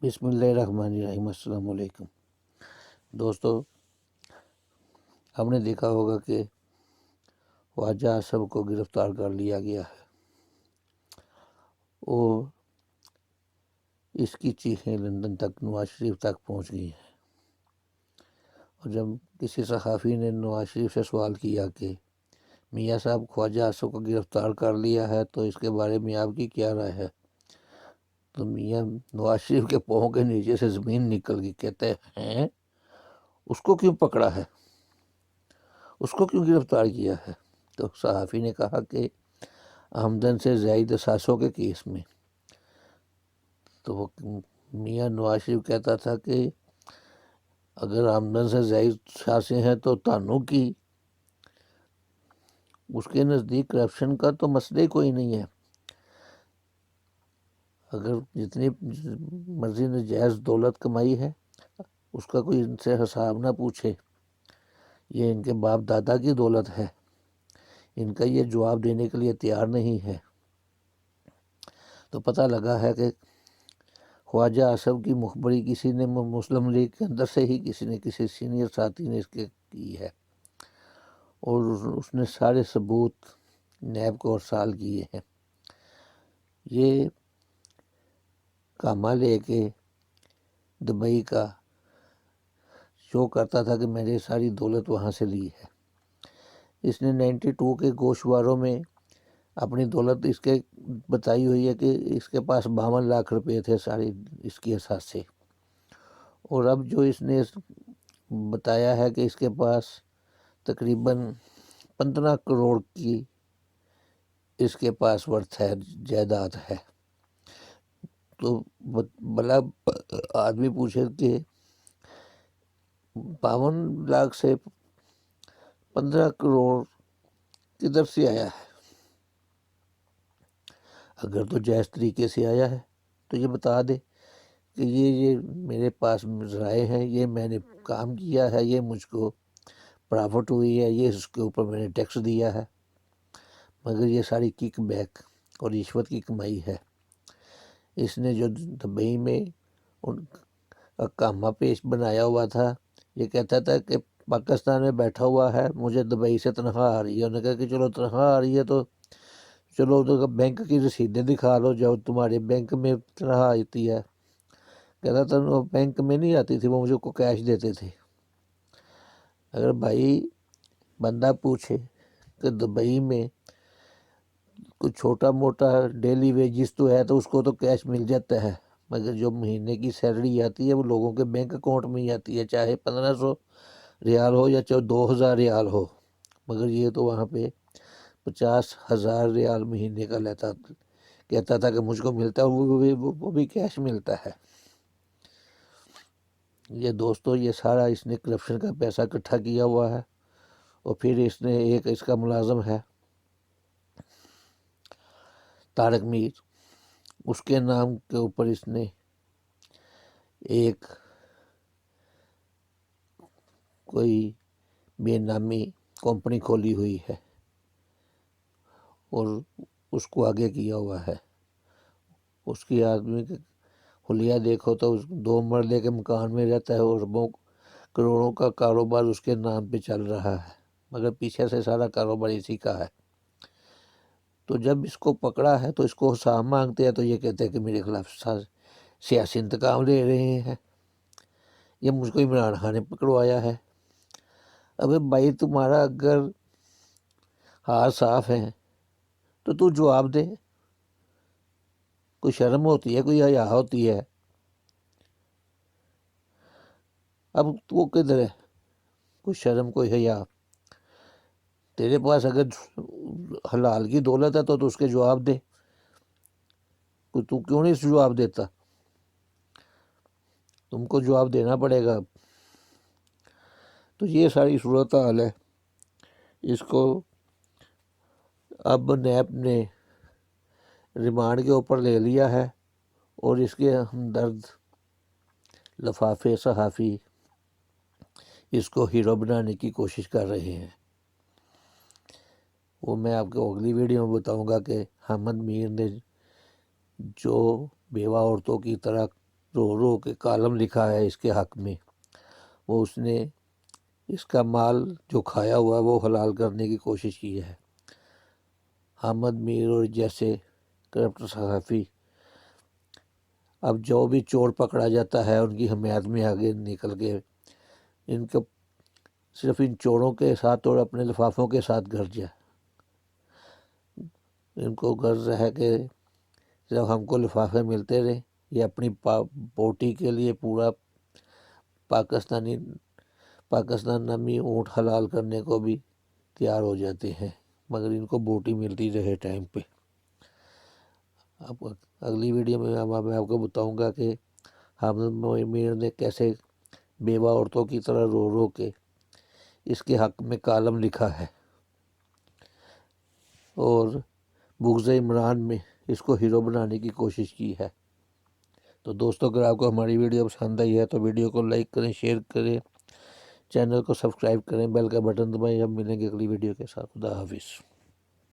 بسم اللہ الرحمن الرحیم۔ السلام علیکم دوستو، ہم نے دیکھا ہوگا کہ خواجہ اعصم کو گرفتار کر لیا گیا ہے اور اس کی چیخیں لندن تک، نواز شریف تک پہنچ گئی ہیں۔ اور جب کسی صحافی نے نواز شریف سے سوال کیا کہ میاں صاحب خواجہ اعصم کو گرفتار کر لیا ہے تو اس کے بارے میں آپ کی کیا رائے ہے، تو میاں نواز شریف کے پاؤں کے نیچے سے زمین نکل گئی۔ کہتے ہیں اس کو کیوں پکڑا ہے، اس کو کیوں گرفتار کیا ہے؟ تو صحافی نے کہا کہ آمدن سے زائد اثاثوں کے کیس میں۔ تو وہ میاں نواز شریف کہتا تھا کہ اگر آمدن سے زائد اثاثے ہیں تو تانوں کی، اس کے نزدیک کرپشن کا تو مسئلہ ہی کوئی نہیں ہے۔ اگر جتنی مرضی ناجائز دولت کمائی ہے اس کا کوئی ان سے حساب نہ پوچھے، یہ ان کے باپ دادا کی دولت ہے، ان کا یہ جواب دینے کے لیے تیار نہیں ہے۔ تو پتہ لگا ہے کہ خواجہ اعصم کی مخبری کسی نے مسلم لیگ کے اندر سے ہی کسی سینئر ساتھی نے اس کے کی ہے، اور اس نے سارے ثبوت نیب کو ارسال کیے ہیں۔ یہ کاما لے کے دبئی کا شو کرتا تھا کہ میں نے ساری دولت وہاں سے لی ہے۔ اس نے 92 کے گوشواروں میں اپنی دولت اس کے بتائی ہوئی ہے کہ اس کے پاس 52 لاکھ روپے تھے ساری اس کی اثاث سے، اور اب جو اس نے بتایا ہے کہ اس کے پاس تقریباً 15 کروڑ کی اس کے پاس ورتھ ہے، جائیداد ہے۔ تو بلا آدمی پوچھے کہ 52 لاکھ سے 15 کروڑ کدھر سے آیا ہے؟ اگر تو جائز طریقے سے آیا ہے تو یہ بتا دے کہ یہ میرے پاس ذرائع ہیں، یہ میں نے کام کیا ہے، یہ مجھ کو پرافٹ ہوئی ہے، یہ اس کے اوپر میں نے ٹیکس دیا ہے۔ مگر یہ ساری کک بیک اور رشوت کی کمائی ہے۔ اس نے جو دبئی میں کامہ پیش بنایا ہوا تھا، یہ کہتا تھا کہ پاکستان میں بیٹھا ہوا ہے، مجھے دبئی سے تنخواہ آ رہی ہے۔ انہوں نے کہا کہ چلو تنخواہ آ رہی ہے تو چلو تو بینک کی رسیدیں دکھا لو جو تمہارے بینک میں تنخواہ آتی ہے۔ کہتا تھا وہ بینک میں نہیں آتی تھی، وہ مجھے کو کیش دیتے تھے۔ اگر بھائی بندہ پوچھے کہ دبئی میں کوئی چھوٹا موٹا ڈیلی ویجز تو ہے تو اس کو تو کیش مل جاتا ہے، مگر جو مہینے کی سیلری آتی ہے وہ لوگوں کے بینک اکاؤنٹ میں ہی آتی ہے، چاہے 1500 ریال ہو یا چاہے 2000 ریال ہو۔ مگر یہ تو وہاں پہ 50,000 ریال مہینے کا لیتا، کہتا تھا کہ مجھ کو ملتا ہے، وہ بھی کیش ملتا ہے۔ یہ دوستو، یہ سارا اس نے کرپشن کا پیسہ اکٹھا کیا ہوا ہے، اور پھر اس نے ایک اس کا ملازم ہے طارق میر، اس کے نام کے اوپر اس نے ایک کوئی بے نامی کمپنی کھولی ہوئی ہے اور اس کو آگے کیا ہوا ہے۔ اس کی آدمی کے حلیہ دیکھو تو 2 مرلے کے مکان میں رہتا ہے اور کروڑوں کا کاروبار اس کے نام پہ چل رہا ہے، مگر پیچھے سے سارا کاروبار اسی کا ہے۔ تو جب اس کو پکڑا ہے تو اس کو حساب مانگتے ہیں تو یہ کہتے ہیں کہ میرے خلاف سیاسی انتقام لے رہے ہیں، یہ مجھ کو عمران خان نے پکڑوایا ہے۔ ابے بھائی تمہارا اگر ہاتھ صاف ہے تو جواب دے، کوئی شرم ہوتی ہے، کوئی حیا ہوتی ہے؟ اب وہ کدھر ہے کوئی شرم، کوئی حیا؟ تیرے پاس اگر حلال کی دولت ہے تو اس کے جواب دے، تو کیوں نہیں جواب دیتا؟ تم کو جواب دینا پڑے گا۔ تو یہ ساری صورتحال ہے۔ اس کو اب نیب نے ریمانڈ کے اوپر لے لیا ہے، اور اس کے ہمدرد لفافے صحافی اس کو ہیرو بنانے کی کوشش کر رہے ہیں۔ وہ میں آپ کو اگلی ویڈیو میں بتاؤں گا کہ حامد میر نے جو بیوہ عورتوں کی طرح رو رو کے کالم لکھا ہے اس کے حق میں، وہ اس نے اس کا مال جو کھایا ہوا ہے وہ حلال کرنے کی کوشش کی ہے۔ حامد میر اور جیسے کرپٹ صحافی اب جو بھی چور پکڑا جاتا ہے ان کی حمایت میں آگے نکل کے ان کو صرف ان چوروں کے ساتھ اور اپنے لفافوں کے ساتھ غرض ہے، ان کو غرض ہے کہ جب ہم کو لفافے ملتے رہے، یہ اپنی بوٹی کے لیے پورا پاکستان نامی اونٹ حلال کرنے کو بھی تیار ہو جاتے ہیں، مگر ان کو بوٹی ملتی رہے ٹائم پہ۔ اب اگلی ویڈیو میں میں آپ کو بتاؤں گا کہ حامد میر نے کیسے بیوہ عورتوں کی طرح رو رو کے اس کے حق میں کالم لکھا ہے اور بغض عمران میں اس کو ہیرو بنانے کی کوشش کی ہے۔ تو دوستو، اگر آپ کو ہماری ویڈیو پسند آئی ہے تو ویڈیو کو لائک کریں، شیئر کریں، چینل کو سبسکرائب کریں، بیل کا بٹن دبائیں۔ اب ملیں گے اگلی ویڈیو کے ساتھ۔ خدا حافظ۔